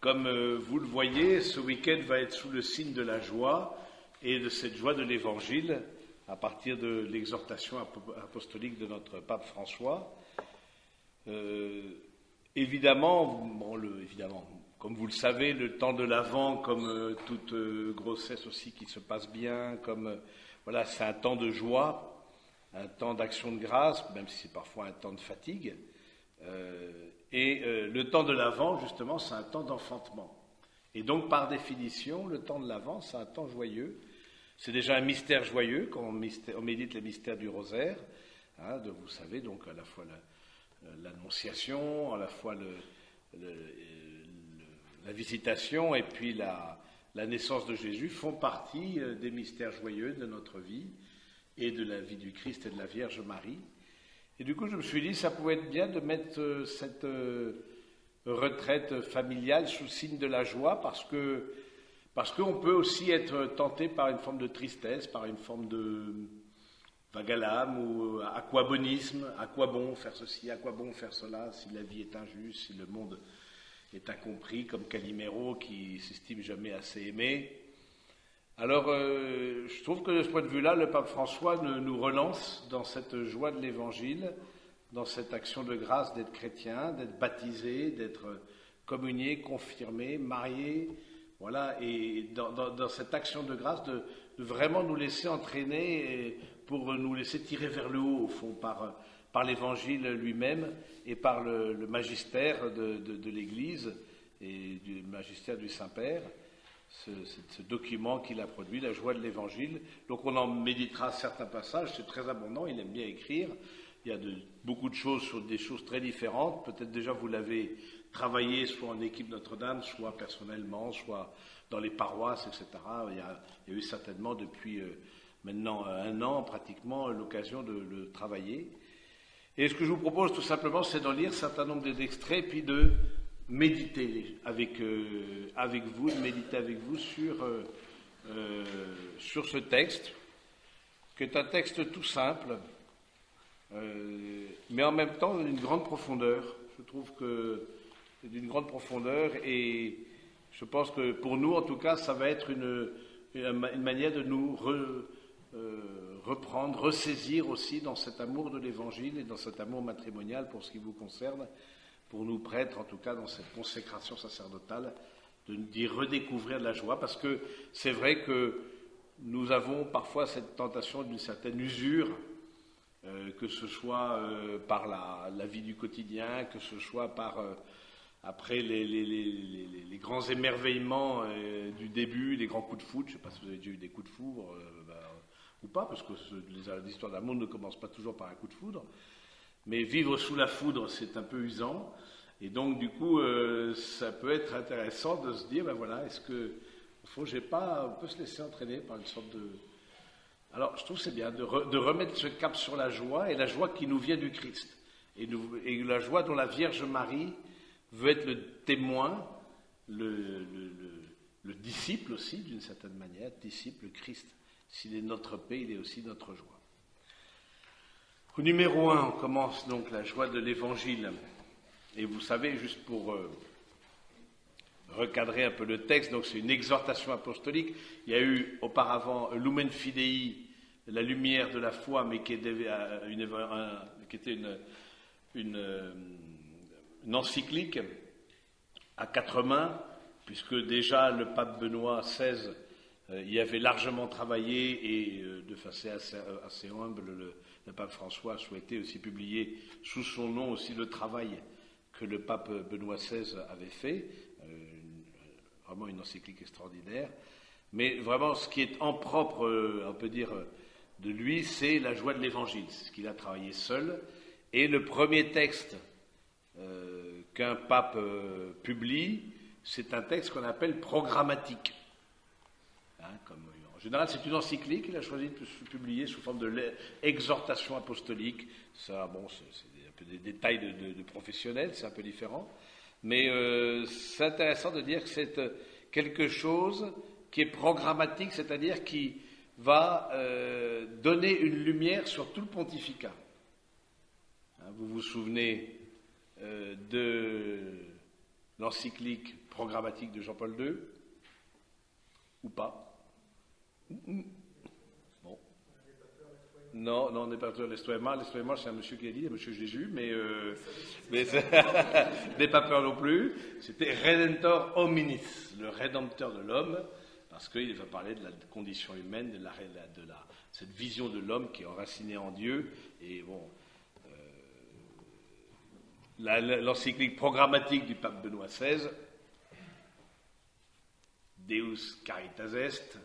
Comme vous le voyez, ce week-end va être sous le signe de la joie et de cette joie de l'Évangile à partir de l'exhortation apostolique de notre pape François. Évidemment, comme vous le savez, le temps de l'Avent, comme toute grossesse aussi qui se passe bien, voilà, c'est un temps de joie, un temps d'action de grâce, même si c'est parfois un temps de fatigue. Le temps de l'Avent, justement, c'est un temps d'enfantement. Et donc, par définition, le temps de l'Avent, c'est un temps joyeux. C'est déjà un mystère joyeux quand on médite les mystères du rosaire. Vous savez, donc à la fois l'annonciation, à la fois la visitation et puis la naissance de Jésus font partie des mystères joyeux de notre vie et de la vie du Christ et de la Vierge Marie. Et du coup, je me suis dit, ça pouvait être bien de mettre cette retraite familiale sous le signe de la joie, parce qu'on peut aussi être tenté par une forme de tristesse, par une forme de vague à l'âme ou aquabonisme. À quoi bon faire ceci, à quoi bon faire cela, si la vie est injuste, si le monde est incompris, comme Calimero qui s'estime jamais assez aimé. Alors, je trouve que de ce point de vue-là, le pape François nous relance dans cette joie de l'Évangile, dans cette action de grâce d'être chrétien, d'être baptisé, d'être communié, confirmé, marié, voilà, et dans cette action de grâce de vraiment nous laisser entraîner pour nous laisser tirer vers le haut, au fond, par l'Évangile lui-même et par le magistère de l'Église et du magistère du Saint-Père. Ce document qu'il a produit, la joie de l'Évangile. Donc on en méditera certains passages, c'est très abondant, il aime bien écrire. Il y a beaucoup de choses sur des choses très différentes. Peut-être déjà vous l'avez travaillé soit en équipe Notre-Dame, soit personnellement, soit dans les paroisses, etc. Il y a eu certainement depuis maintenant 1 an pratiquement l'occasion de le travailler. Et ce que je vous propose tout simplement, c'est d'en lire un certain nombre d'extraits, puis de méditer avec vous, de méditer avec vous sur ce texte, qui est un texte tout simple, mais en même temps d'une grande profondeur. Je trouve que c'est d'une grande profondeur, et je pense que pour nous, en tout cas, ça va être une manière de nous reprendre, ressaisir aussi dans cet amour de l'Évangile et dans cet amour matrimonial pour ce qui vous concerne, pour nous prêtres, en tout cas, dans cette consécration sacerdotale, d'y redécouvrir de la joie, parce que c'est vrai que nous avons parfois cette tentation d'une certaine usure, que ce soit par la vie du quotidien, que ce soit par après les grands émerveillements du début, les grands coups de foudre. Je ne sais pas si vous avez déjà eu des coups de foudre ou pas, parce que l'histoire d'amour ne commence pas toujours par un coup de foudre. Mais vivre sous la foudre, c'est un peu usant. Et donc, du coup, ça peut être intéressant de se dire, ben voilà, est-ce que, au fond, on peut se laisser entraîner par une sorte de... Alors, je trouve que c'est bien de remettre ce cap sur la joie, et la joie qui nous vient du Christ. Et la joie dont la Vierge Marie veut être le témoin, le disciple aussi, d'une certaine manière, disciple, Christ. S'il est notre paix, il est aussi notre joie. Au numéro 1, on commence donc la joie de l'Évangile. Et vous savez, juste pour recadrer un peu le texte, donc c'est une exhortation apostolique. Il y a eu auparavant Lumen Fidei, la lumière de la foi, mais qui était une encyclique à 4 mains, puisque déjà le pape Benoît XVI y avait largement travaillé, et de façon assez humble, le pape François a souhaité aussi publier sous son nom aussi le travail que le pape Benoît XVI avait fait, vraiment une encyclique extraordinaire. Mais vraiment, ce qui est en propre, on peut dire, de lui, c'est la joie de l'Évangile, c'est ce qu'il a travaillé seul. Et le premier texte qu'un pape publie, c'est un texte qu'on appelle programmatique. En général, c'est une encyclique, il a choisi de se publier sous forme de exhortation apostolique. Ça, bon, c'est un peu des détails de professionnels, c'est un peu différent. Mais c'est intéressant de dire que c'est quelque chose qui est programmatique, c'est-à-dire qui va donner une lumière sur tout le pontificat. Vous vous souvenez l'encyclique programmatique de Jean-Paul II, ou pas? Bon. Non, on n'est pas peur l'Estoema. L'Estoema, c'est un monsieur qui a dit, un monsieur Jésus, mais n'est pas peur non plus. C'était Redentor hominis, le rédempteur de l'homme, parce qu'il va parler de la condition humaine, de cette vision de l'homme qui est enracinée en Dieu. Et bon, l'encyclique programmatique du pape Benoît XVI, Deus caritas est,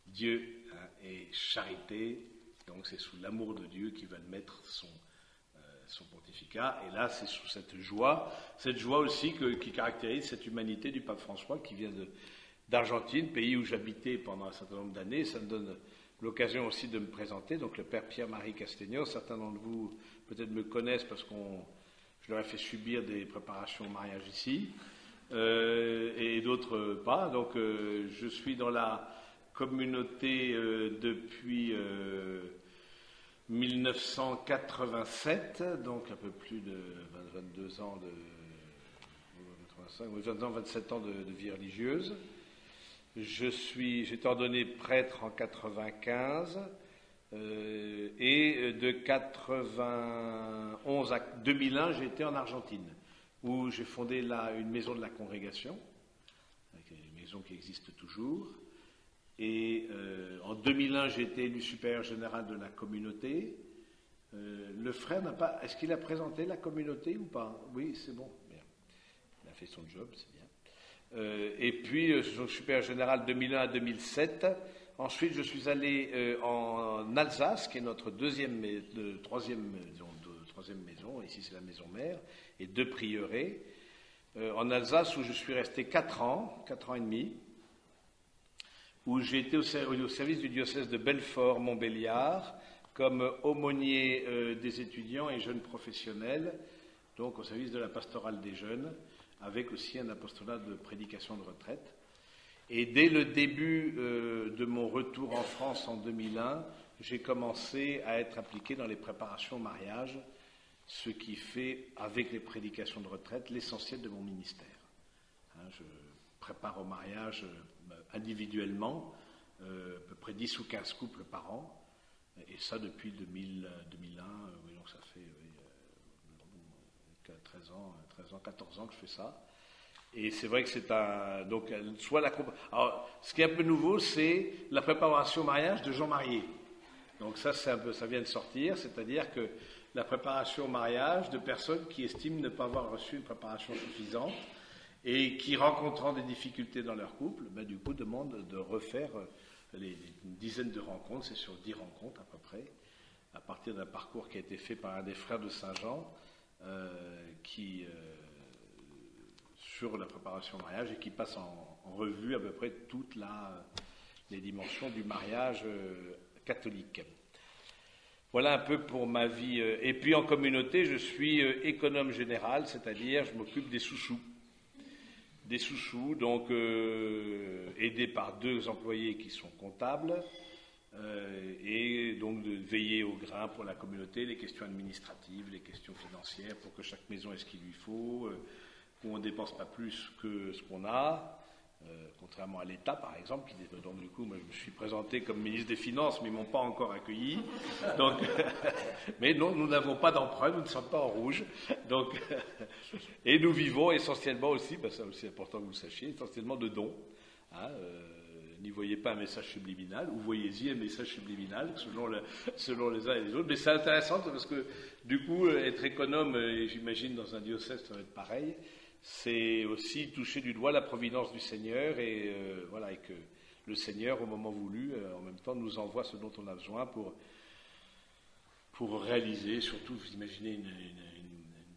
Dieu est charité, donc c'est sous l'amour de Dieu qu'il va mettre son pontificat. Et là, c'est sous cette joie aussi qui caractérise cette humanité du pape François qui vient d'Argentine, pays où j'habitais pendant un certain nombre d'années. Ça me donne l'occasion aussi de me présenter. Donc le père Pierre-Marie Castegno, certains d'entre vous peut-être me connaissent parce que je leur ai fait subir des préparations au mariage ici, et d'autres pas. Donc je suis dans la communauté depuis 1987, donc un peu plus de 22 ans 27 ans de vie religieuse. J'étais ordonné prêtre en 95, et de 91 à 2001, j'ai été en Argentine, où j'ai fondé une maison de la congrégation, une maison qui existe toujours. Et en 2001, j'ai été élu supérieur général de la communauté. Le frère n'a pas... Est-ce qu'il a présenté la communauté ou pas? Oui, c'est bon. Bien. Il a fait son job, c'est bien. Et puis, je suis supérieur général 2001 à 2007. Ensuite, je suis allé en Alsace, qui est notre troisième maison. Ici, c'est la maison mère, et 2 prieurés. En Alsace, où je suis resté 4 ans et demi, où j'ai été au service du diocèse de Belfort-Montbéliard, comme aumônier des étudiants et jeunes professionnels, donc au service de la pastorale des jeunes, avec aussi un apostolat de prédication de retraite. Et dès le début de mon retour en France en 2001, j'ai commencé à être impliqué dans les préparations au mariage, ce qui fait, avec les prédications de retraite, l'essentiel de mon ministère. Je prépare au mariage individuellement, à peu près 10 ou 15 couples par an, et ça depuis 2001, donc ça fait 14 ans que je fais ça. Et c'est vrai que c'est donc alors, ce qui est un peu nouveau, c'est la préparation au mariage de gens mariés. Donc ça vient de sortir, c'est-à-dire que la préparation au mariage de personnes qui estiment ne pas avoir reçu une préparation suffisante et qui, rencontrant des difficultés dans leur couple, du coup demandent de refaire une dizaine de rencontres, c'est sur 10 rencontres à peu près, à partir d'un parcours qui a été fait par un des frères de Saint-Jean, sur la préparation au mariage, et qui passe en revue à peu près toutes les dimensions du mariage catholique. Voilà un peu pour ma vie. Et puis en communauté, je suis économe général, c'est-à-dire je m'occupe des sous-sous. Donc aidé par 2 employés qui sont comptables, et donc de veiller au grain pour la communauté, les questions administratives, les questions financières, pour que chaque maison ait ce qu'il lui faut, qu'on ne dépense pas plus que ce qu'on a, contrairement à l'État par exemple, donc du coup moi, je me suis présenté comme ministre des Finances, mais ils ne m'ont pas encore accueilli, donc, mais non, nous n'avons pas d'emprunt, nous ne sommes pas en rouge, donc, et nous vivons essentiellement aussi, ça aussi important que vous le sachiez, essentiellement de dons. N'y voyez pas un message subliminal, ou voyez-y un message subliminal, selon les uns et les autres. Mais c'est intéressant parce que, du coup, être économe, et j'imagine dans un diocèse, ça va être pareil, c'est aussi toucher du doigt la providence du Seigneur, et et que le Seigneur, au moment voulu, en même temps, nous envoie ce dont on a besoin pour réaliser. Surtout, vous imaginez une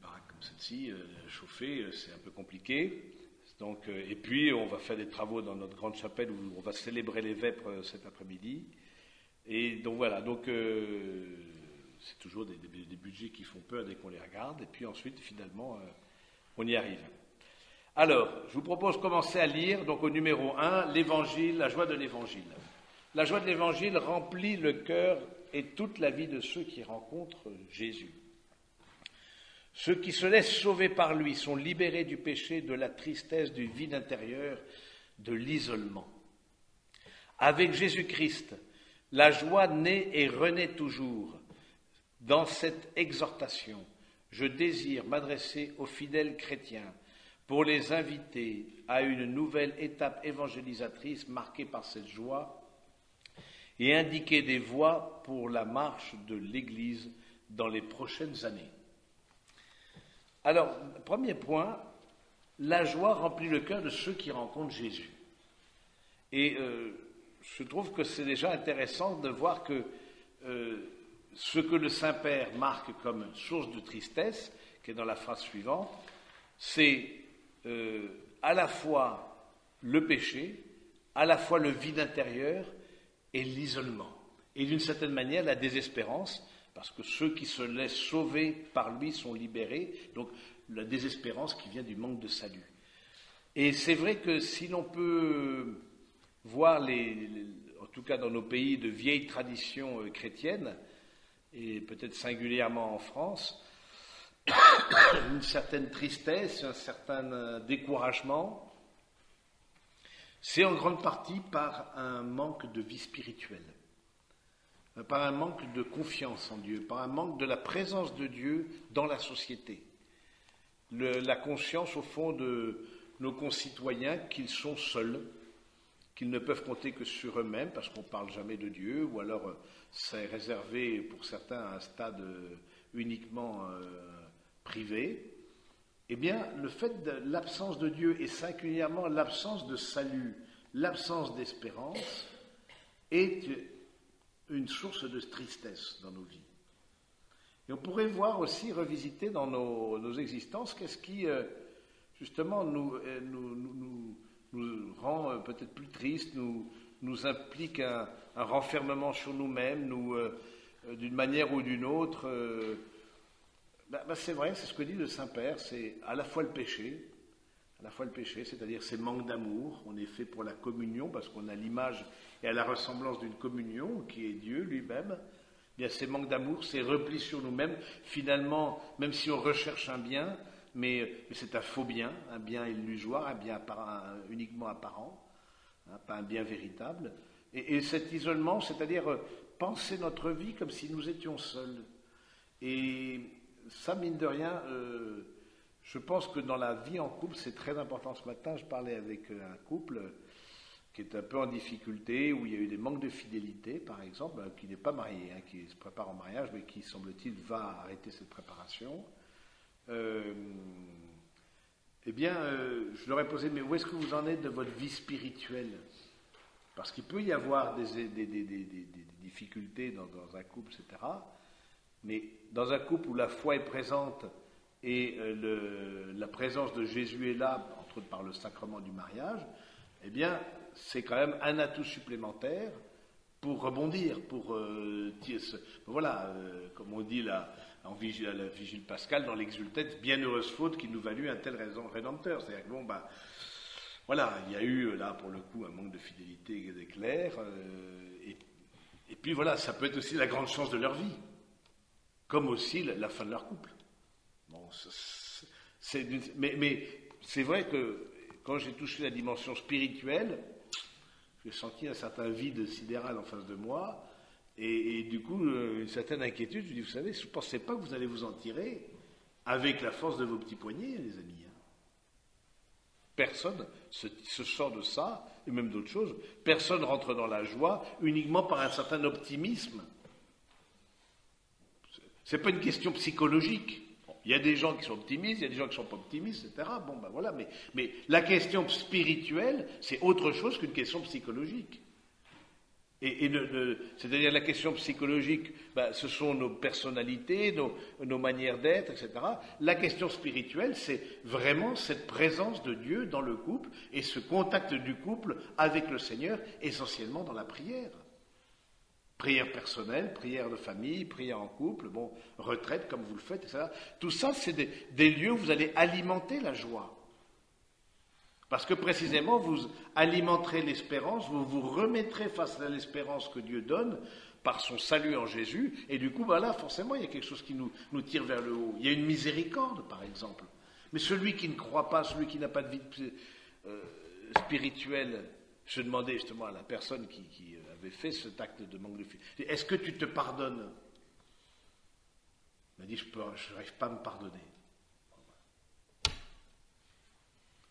baraque comme celle-ci, chauffée, c'est un peu compliqué. Donc, et puis, on va faire des travaux dans notre grande chapelle où on va célébrer les vêpres cet après-midi. Et donc voilà, c'est toujours des budgets qui font peur dès qu'on les regarde. Et puis ensuite, finalement, on y arrive. Alors, je vous propose de commencer à lire, donc au numéro 1, l'Évangile, la joie de l'Évangile. La joie de l'Évangile remplit le cœur et toute la vie de ceux qui rencontrent Jésus. Ceux qui se laissent sauver par lui sont libérés du péché, de la tristesse, du vide intérieur, de l'isolement. Avec Jésus-Christ, la joie naît et renaît toujours. Dans cette exhortation, je désire m'adresser aux fidèles chrétiens pour les inviter à une nouvelle étape évangélisatrice marquée par cette joie et indiquer des voies pour la marche de l'Église dans les prochaines années. Alors, premier point, la joie remplit le cœur de ceux qui rencontrent Jésus. Et je trouve que c'est déjà intéressant de voir que ce que le Saint-Père marque comme source de tristesse, qui est dans la phrase suivante, c'est à la fois le péché, à la fois le vide intérieur et l'isolement. Et d'une certaine manière, la désespérance, parce que ceux qui se laissent sauver par lui sont libérés, donc la désespérance qui vient du manque de salut. Et c'est vrai que si l'on peut voir, en tout cas dans nos pays, de vieilles traditions chrétiennes, et peut-être singulièrement en France, une certaine tristesse, un certain découragement, c'est en grande partie par un manque de vie spirituelle, par un manque de confiance en Dieu, par un manque de la présence de Dieu dans la société. La conscience, au fond, de nos concitoyens qu'ils sont seuls, qu'ils ne peuvent compter que sur eux-mêmes, parce qu'on ne parle jamais de Dieu, ou alors c'est réservé pour certains à un stade uniquement privé. Eh bien, le fait de l'absence de Dieu, et singulièrement l'absence de salut, l'absence d'espérance, est une source de tristesse dans nos vies. Et on pourrait voir aussi, revisiter dans nos existences, qu'est-ce qui, justement, nous rend peut-être plus tristes, nous implique un renfermement sur nous-mêmes, d'une manière ou d'une autre. C'est vrai, c'est ce que dit le Saint-Père, c'est à la fois le péché, c'est-à-dire ces manques d'amour. On est fait pour la communion, parce qu'on a l'image et à la ressemblance d'une communion, qui est Dieu lui-même. Bien, ces manques d'amour, ces replis sur nous-mêmes, finalement, même si on recherche un bien, mais c'est un faux bien, un bien illusoire, un bien uniquement apparent, pas un bien véritable. Et cet isolement, c'est-à-dire penser notre vie comme si nous étions seuls. Et ça, mine de rien, je pense que dans la vie en couple, c'est très important. Ce matin, je parlais avec un couple qui est un peu en difficulté, où il y a eu des manques de fidélité, par exemple, qui n'est pas marié, qui se prépare au mariage, mais qui, semble-t-il, va arrêter cette préparation. Je leur ai posé, mais où est-ce que vous en êtes de votre vie spirituelle? Parce qu'il peut y avoir des difficultés dans un couple, etc. Mais dans un couple où la foi est présente et la présence de Jésus est là, entre autres par le sacrement du mariage, eh bien, c'est quand même un atout supplémentaire pour rebondir, comme on dit à la vigile pascale dans l'exultète, bienheureuse faute qui nous valut un tel rédempteur. C'est-à-dire que il y a eu là pour le coup un manque de fidélité d'éclair, et puis voilà, ça peut être aussi la grande chance de leur vie, comme aussi la fin de leur couple. Bon, mais c'est vrai que quand j'ai touché la dimension spirituelle, j'ai senti un certain vide sidéral en face de moi, et du coup, une certaine inquiétude. Je dis, vous savez, je ne pensais pas que vous allez vous en tirer avec la force de vos petits poignets, les amis. Personne se sort de ça, et même d'autres choses. Personne rentre dans la joie uniquement par un certain optimisme. Ce n'est pas une question psychologique. Il y a des gens qui sont optimistes, il y a des gens qui ne sont pas optimistes, etc. Mais la question spirituelle, c'est autre chose qu'une question psychologique. C'est-à-dire la question psychologique, ce sont nos personnalités, nos manières d'être, etc. La question spirituelle, c'est vraiment cette présence de Dieu dans le couple et ce contact du couple avec le Seigneur, essentiellement dans la prière. Prière personnelle, prière de famille, prière en couple, retraite comme vous le faites, etc. Tout ça, c'est des lieux où vous allez alimenter la joie. Parce que précisément, vous alimenterez l'espérance, vous vous remettrez face à l'espérance que Dieu donne par son salut en Jésus, et du coup, là, forcément, il y a quelque chose qui nous tire vers le haut. Il y a une miséricorde, par exemple. Mais celui qui ne croit pas, celui qui n'a pas de vie spirituelle, je demandais justement à la personne qui avait fait cet acte de manque de foi, est-ce que tu te pardonnes? Il m'a dit, je n'arrive pas à me pardonner.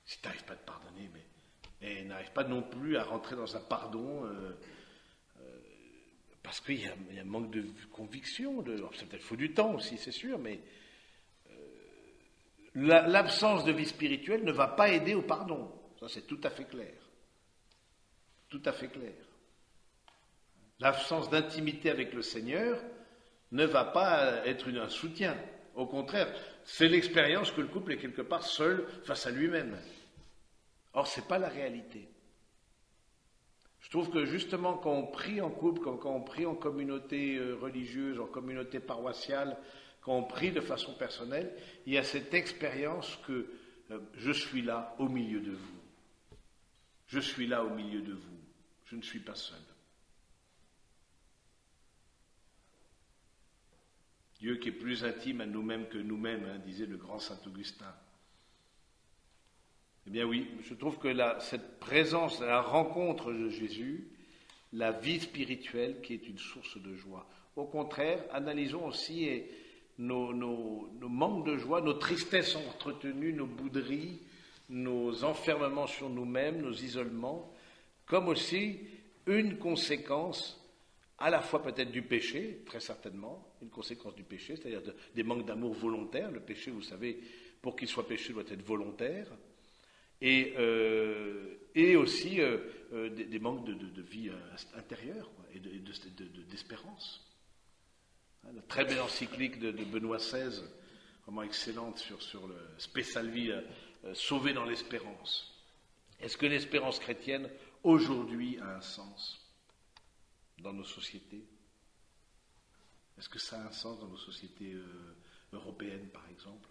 Si tu n'arrives pas à te pardonner, mais n'arrive pas non plus à rentrer dans un pardon, parce qu'il y a un manque de conviction. Ça peut-être faut du temps aussi, c'est sûr, mais l'absence de vie spirituelle ne va pas aider au pardon. Ça, c'est tout à fait clair. Tout à fait clair. L'absence d'intimité avec le Seigneur ne va pas être un soutien. Au contraire, c'est l'expérience que le couple est quelque part seul face à lui-même. Or, ce n'est pas la réalité. Je trouve que justement, quand on prie en couple, quand on prie en communauté religieuse, en communauté paroissiale, quand on prie de façon personnelle, il y a cette expérience que je suis là au milieu de vous. Je suis là au milieu de vous. Je ne suis pas seul. Dieu qui est plus intime à nous-mêmes que nous-mêmes, disait le grand saint Augustin. Eh bien oui, je trouve que cette présence, la rencontre de Jésus, la vie spirituelle qui est une source de joie. Au contraire, analysons aussi nos manques de joie, nos tristesses entretenues, nos bouderies, nos enfermements sur nous-mêmes, nos isolements, comme aussi une conséquence à la fois peut-être du péché, très certainement, une conséquence du péché, c'est-à-dire des manques d'amour volontaires. Le péché, vous savez, pour qu'il soit péché, doit être volontaire. Et aussi des manques de vie intérieure et d'espérance. La très belle encyclique de Benoît XVI, vraiment excellente sur le Spe Salvi, sauvé dans l'espérance. Est-ce que l'espérance chrétienne, aujourd'hui, a un sens dans nos sociétés? Est-ce que ça a un sens dans nos sociétés européennes, par exemple?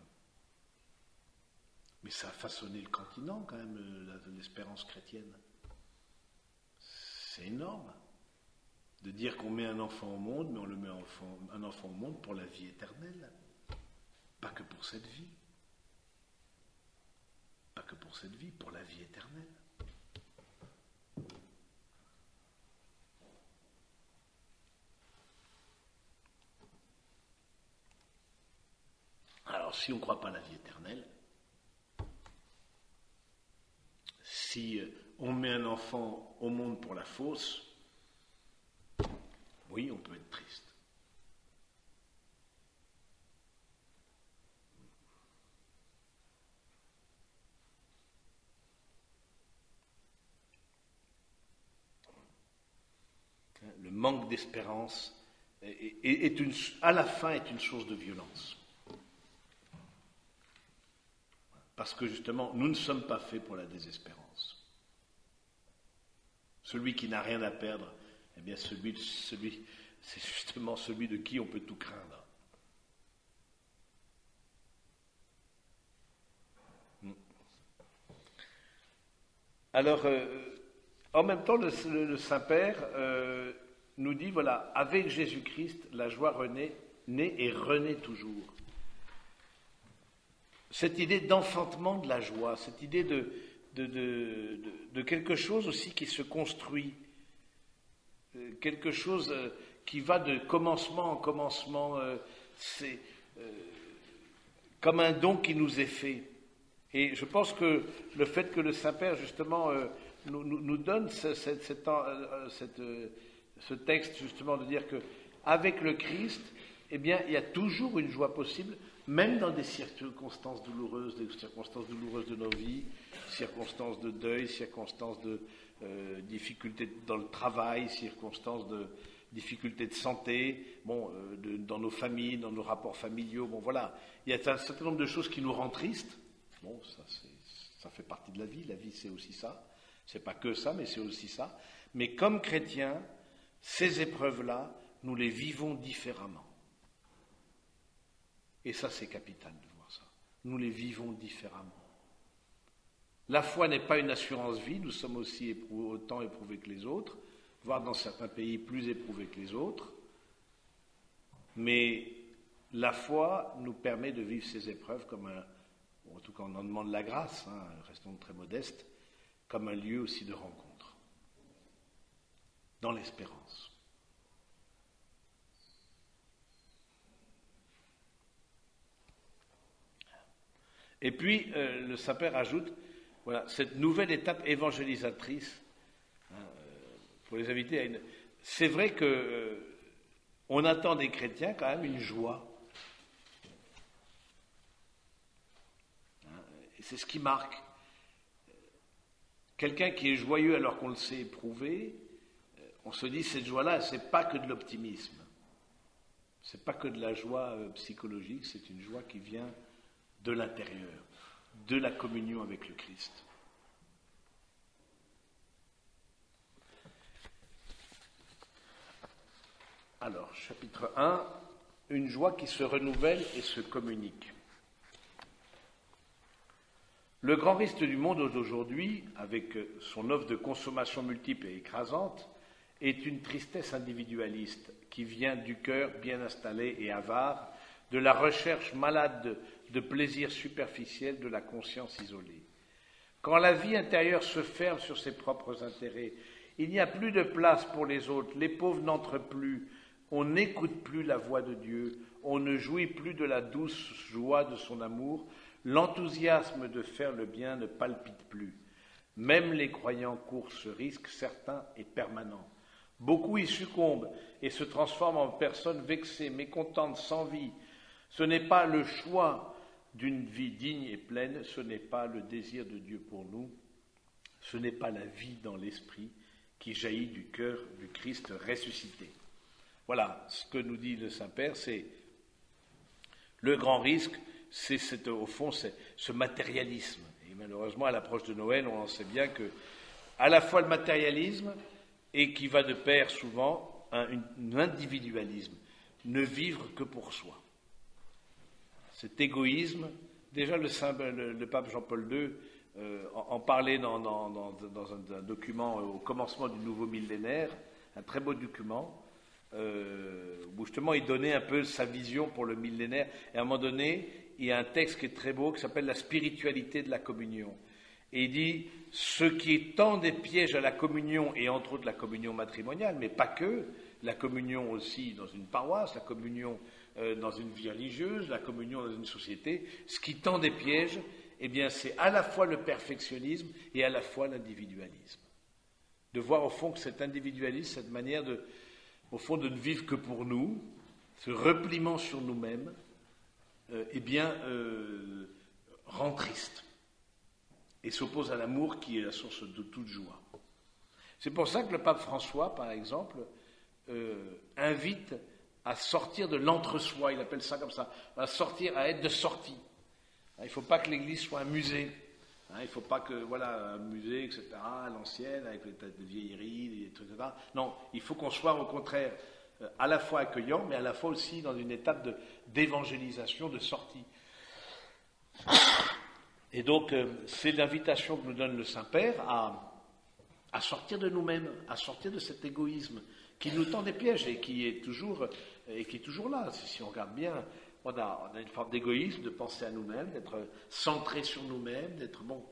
Mais ça a façonné le continent, quand même, l'espérance chrétienne. C'est énorme de dire qu'on met un enfant au monde, mais on le met un enfant au monde pour la vie éternelle. Pas que pour cette vie. Pas que pour cette vie, pour la vie éternelle. Alors, si on ne croit pas à la vie éternelle, si on met un enfant au monde pour la fausse, oui, on peut être triste. Le manque d'espérance à la fin est une source de violence. Parce que justement, nous ne sommes pas faits pour la désespérance. Celui qui n'a rien à perdre, eh bien c'est justement celui de qui on peut tout craindre. Alors, en même temps, le Saint-Père nous dit, voilà, avec Jésus-Christ, la joie naît et renaît toujours. Cette idée d'enfantement de la joie, cette idée de quelque chose aussi qui se construit, quelque chose qui va de commencement en commencement, c'est comme un don qui nous est fait. Et je pense que le fait que le Saint-Père, justement, nous donne ce texte, justement, de dire qu'avec le Christ, eh bien, il y a toujours une joie possible, même dans des circonstances douloureuses de nos vies, circonstances de deuil, circonstances de difficultés dans le travail, circonstances de difficultés de santé, dans nos familles, dans nos rapports familiaux, voilà. Il y a un certain nombre de choses qui nous rendent tristes. Ça fait partie de la vie. La vie, c'est aussi ça. C'est pas que ça, mais c'est aussi ça. Mais comme chrétiens, ces épreuves-là, nous les vivons différemment. Et ça, c'est capital de voir ça. Nous les vivons différemment. La foi n'est pas une assurance vie, nous sommes aussi autant éprouvés que les autres, voire dans certains pays plus éprouvés que les autres. Mais la foi nous permet de vivre ces épreuves comme en tout cas on en demande la grâce, restons très modestes, comme un lieu aussi de rencontre, dans l'espérance. Et puis, le Saint-Père ajoute, voilà, cette nouvelle étape évangélisatrice, pour les inviter à une... C'est vrai que on attend des chrétiens quand même une joie. Et c'est ce qui marque. Quelqu'un qui est joyeux alors qu'on le sait éprouver, on se dit cette joie-là, c'est pas que de l'optimisme. C'est pas que de la joie psychologique, c'est une joie qui vient de l'intérieur, de la communion avec le Christ. Alors, chapitre 1, une joie qui se renouvelle et se communique. Le grand risque du monde d'aujourd'hui, avec son offre de consommation multiple et écrasante, est une tristesse individualiste qui vient du cœur bien installé et avare, de la recherche malade de plaisirs superficiels, de la conscience isolée. Quand la vie intérieure se ferme sur ses propres intérêts, il n'y a plus de place pour les autres, les pauvres n'entrent plus, on n'écoute plus la voix de Dieu, on ne jouit plus de la douce joie de son amour, l'enthousiasme de faire le bien ne palpite plus. Même les croyants courent ce risque certain et permanent. Beaucoup y succombent et se transforment en personnes vexées, mécontentes, sans vie. Ce n'est pas le choix d'une vie digne et pleine, ce n'est pas le désir de Dieu pour nous, ce n'est pas la vie dans l'esprit qui jaillit du cœur du Christ ressuscité. Voilà, ce que nous dit le Saint-Père, c'est le grand risque, au fond, c'est ce matérialisme. Et malheureusement, à l'approche de Noël, on en sait bien que, à la fois le matérialisme, et qui va de pair souvent, un individualisme, ne vivre que pour soi. Cet égoïsme, déjà le pape Jean-Paul II en parlait dans un document au commencement du nouveau millénaire, un très beau document, où justement il donnait un peu sa vision pour le millénaire. Et à un moment donné, il y a un texte qui est très beau, qui s'appelle « La spiritualité de la communion ». Et il dit « Ce qui tend des pièges à la communion, et entre autres la communion matrimoniale, mais pas que, la communion aussi dans une paroisse, la communion dans une vie religieuse, la communion dans une société, ce qui tend des pièges, eh bien c'est à la fois le perfectionnisme et à la fois l'individualisme. De voir au fond que cet individualisme, cette manière au fond de ne vivre que pour nous, ce repliement sur nous-mêmes, rend triste et s'oppose à l'amour qui est la source de toute joie. C'est pour ça que le pape François, par exemple, invite à sortir de l'entre-soi, il appelle ça comme ça, à être de sortie. Il ne faut pas que l'Église soit un musée. Il ne faut pas que, un musée, etc., à l'ancienne, avec les têtes de vieilleries, des trucs, etc. Non, il faut qu'on soit au contraire à la fois accueillant, mais à la fois aussi dans une étape d'évangélisation, de sortie. Et donc, c'est l'invitation que nous donne le Saint-Père à sortir de nous-mêmes, à sortir de cet égoïsme qui nous tend des pièges et qui est toujours là. Si on regarde bien, on a une forme d'égoïsme, de penser à nous-mêmes, d'être centré sur nous-mêmes, d'être bon.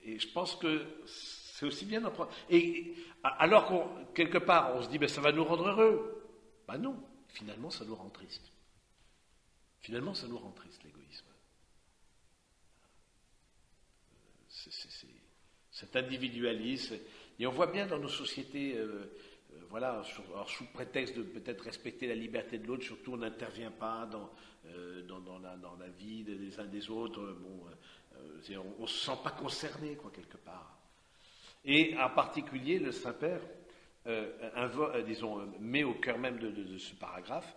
Et je pense que c'est aussi bien d'en prendre. Et alors quelque part, on se dit, ça va nous rendre heureux. Non, finalement, ça nous rend triste. Finalement, ça nous rend triste, l'égoïsme. C'est cet individualisme. Et on voit bien dans nos sociétés, sous prétexte de peut-être respecter la liberté de l'autre, surtout on n'intervient pas dans la vie des uns des autres. On ne se sent pas concerné, quelque part. Et en particulier, le Saint-Père met au cœur même de ce paragraphe,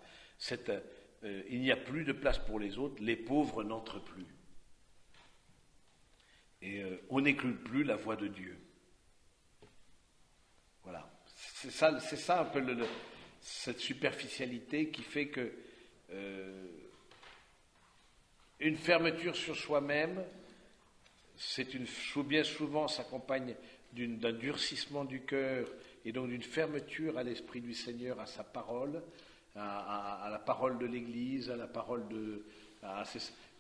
il n'y a plus de place pour les autres, les pauvres n'entrent plus. Et on n'écoute plus la voix de Dieu. Voilà. C'est ça un peu cette superficialité qui fait que une fermeture sur soi-même, bien souvent s'accompagne d'un durcissement du cœur et donc d'une fermeture à l'Esprit du Seigneur, à sa parole, à la parole de l'Église, à la parole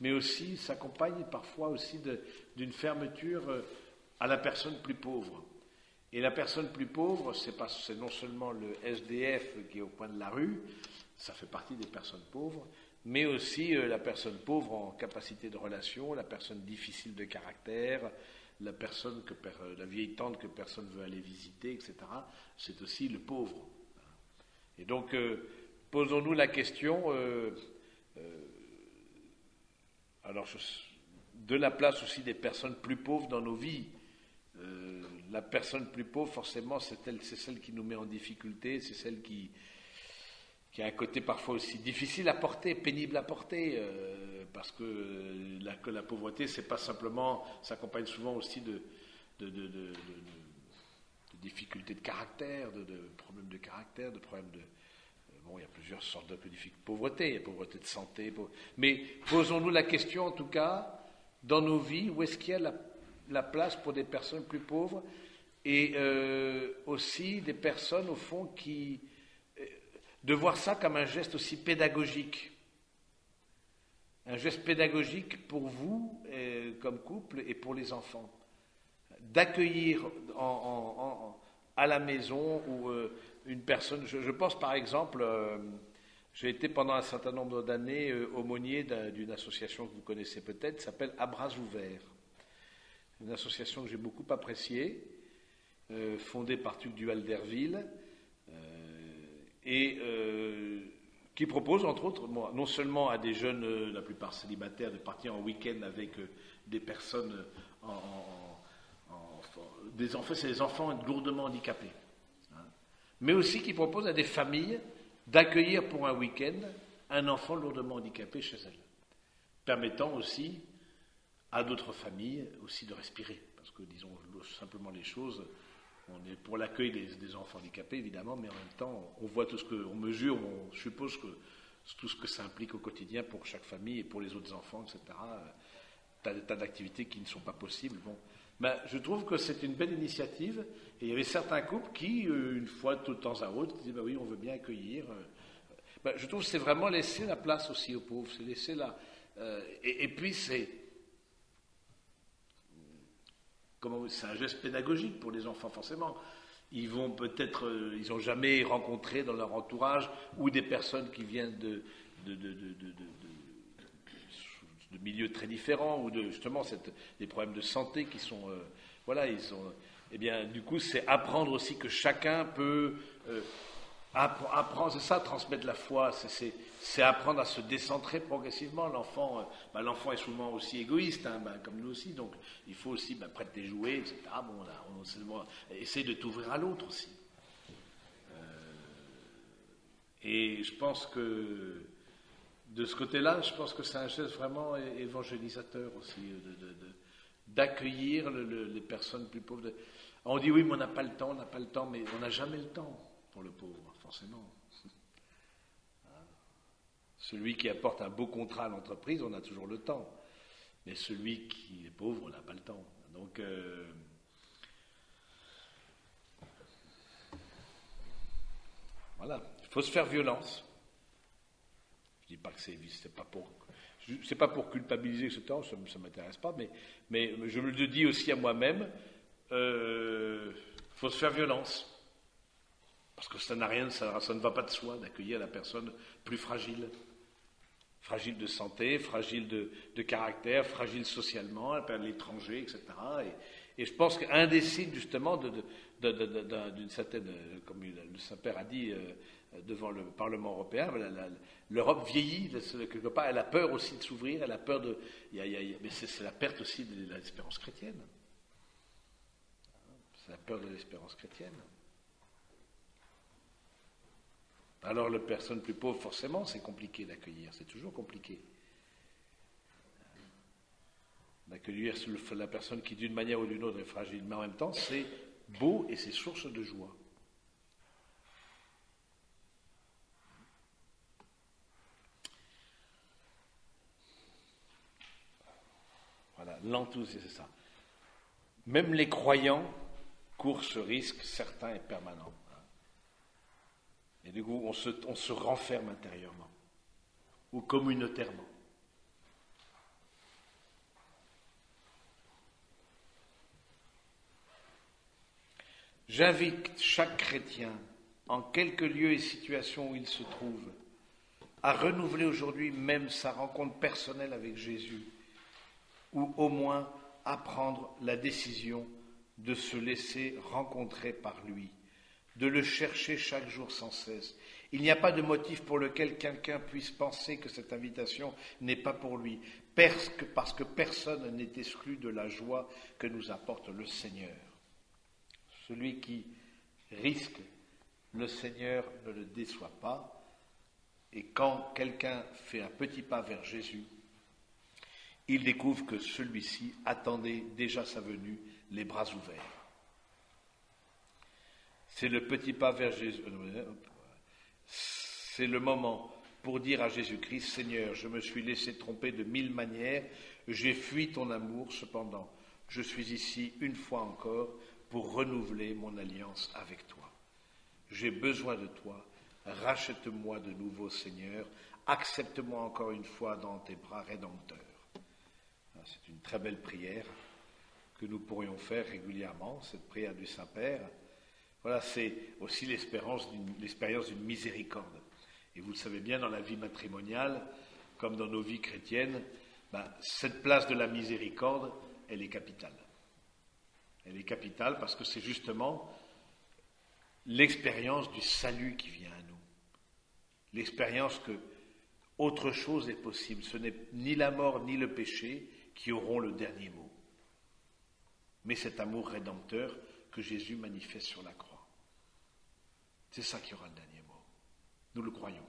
mais aussi s'accompagne parfois aussi d'une fermeture à la personne plus pauvre. Et la personne plus pauvre, c'est non seulement le SDF qui est au coin de la rue, ça fait partie des personnes pauvres, mais aussi la personne pauvre en capacité de relation, la personne difficile de caractère, la vieille tante que personne ne veut aller visiter, etc. C'est aussi le pauvre. Et donc, posons-nous la question, de la place aussi des personnes plus pauvres dans nos vies. La personne plus pauvre, forcément, c'est celle qui nous met en difficulté, c'est celle qui a un côté parfois aussi difficile à porter, pénible à porter, parce que la pauvreté, c'est pas simplement, s'accompagne souvent aussi de difficultés de caractère, de problèmes de caractère, de problèmes de... Bon, il y a plusieurs sortes de pauvreté, il y a pauvreté de santé, mais posons-nous la question, en tout cas, dans nos vies, où est-ce qu'il y a la place pour des personnes plus pauvres et aussi des personnes, au fond, de voir ça comme un geste aussi pédagogique. Un geste pédagogique pour vous, comme couple, et pour les enfants. D'accueillir à la maison ou une personne. Je pense par exemple, j'ai été pendant un certain nombre d'années aumônier d'une association que vous connaissez peut-être, qui s'appelle À Bras Ouverts. Une association que j'ai beaucoup appréciée, fondée par Tugdual d'Herville, et qui propose, entre autres, non seulement à des jeunes, la plupart célibataires, de partir en week-end avec des personnes c'est des enfants lourdement handicapés, hein, mais aussi qui propose à des familles d'accueillir pour un week-end un enfant lourdement handicapé chez elles, permettant aussi à d'autres familles aussi de respirer, parce que, disons simplement les choses, on est pour l'accueil des enfants handicapés, évidemment, mais en même temps, on voit on mesure, on suppose que tout ce que ça implique au quotidien pour chaque famille et pour les autres enfants, etc. Tas d'activités qui ne sont pas possibles. Bon. Ben, je trouve que c'est une belle initiative, et il y avait certains couples qui, une fois de temps à autre, disaient, ben oui, on veut bien accueillir. Ben, je trouve que c'est vraiment laisser la place aussi aux pauvres, c'est laisser et puis c'est un geste pédagogique pour les enfants, forcément. Ils vont peut-être, ils n'ont jamais rencontré dans leur entourage ou des personnes qui viennent de milieux très différents ou justement des problèmes de santé qui sont, eh bien, du coup, c'est apprendre aussi que chacun peut apprendre, c'est ça, transmettre la foi, c'est apprendre à se décentrer progressivement. L'enfant est souvent aussi égoïste, hein, comme nous aussi, donc il faut aussi prête tes jouets, etc. Bon, essaye de t'ouvrir à l'autre aussi. Et je pense que de ce côté-là, je pense que c'est un geste vraiment évangélisateur aussi, d'accueillir les personnes plus pauvres. On dit oui, mais on n'a pas le temps, mais on n'a jamais le temps pour le pauvre, forcément. Celui qui apporte un beau contrat à l'entreprise, on a toujours le temps. Mais celui qui est pauvre, on n'a pas le temps. Donc, voilà, il faut se faire violence. Je ne dis pas que c'est pas pour culpabiliser, etc., ça ne m'intéresse pas, mais je me le dis aussi à moi-même, faut se faire violence. Parce que ça n'a rien, ça ne va pas de soi d'accueillir la personne plus fragile. Fragile de santé, fragile de caractère, fragile socialement, elle perd l'étranger, etc. Et je pense qu'un des signes, justement, d'une certaine, comme le Saint-Père a dit devant le Parlement européen, l'Europe vieillit, quelque part, elle a peur aussi de s'ouvrir, elle a peur mais c'est la perte aussi de l'espérance chrétienne. C'est la peur de l'espérance chrétienne. Alors, les personnes plus pauvres, forcément, c'est compliqué d'accueillir, c'est toujours compliqué. D'accueillir la personne qui, d'une manière ou d'une autre, est fragile, mais en même temps, c'est beau et c'est source de joie. Voilà, l'enthousiasme, c'est ça. Même les croyants courent ce risque certain et permanent. Et du coup, on se renferme intérieurement ou communautairement. J'invite chaque chrétien, en quelque lieu et situation où il se trouve, à renouveler aujourd'hui même sa rencontre personnelle avec Jésus, ou au moins à prendre la décision de se laisser rencontrer par lui, de le chercher chaque jour sans cesse. Il n'y a pas de motif pour lequel quelqu'un puisse penser que cette invitation n'est pas pour lui, parce que personne n'est exclu de la joie que nous apporte le Seigneur. Celui qui risque, le Seigneur ne le déçoit pas, et quand quelqu'un fait un petit pas vers Jésus, il découvre que celui-ci attendait déjà sa venue, les bras ouverts. C'est le petit pas vers Jésus. C'est le moment pour dire à Jésus-Christ, Seigneur, je me suis laissé tromper de 1000 manières, j'ai fui ton amour, cependant, je suis ici une fois encore pour renouveler mon alliance avec toi. J'ai besoin de toi, rachète-moi de nouveau, Seigneur, accepte-moi encore une fois dans tes bras rédempteurs. C'est une très belle prière que nous pourrions faire régulièrement, cette prière du Saint-Père. Voilà, c'est aussi l'expérience d'une miséricorde. Et vous le savez bien, dans la vie matrimoniale, comme dans nos vies chrétiennes, cette place de la miséricorde, elle est capitale. Elle est capitale parce que c'est justement l'expérience du salut qui vient à nous. L'expérience que autre chose est possible. Ce n'est ni la mort ni le péché qui auront le dernier mot, mais cet amour rédempteur que Jésus manifeste sur la croix. C'est ça qui aura le dernier mot. Nous le croyons.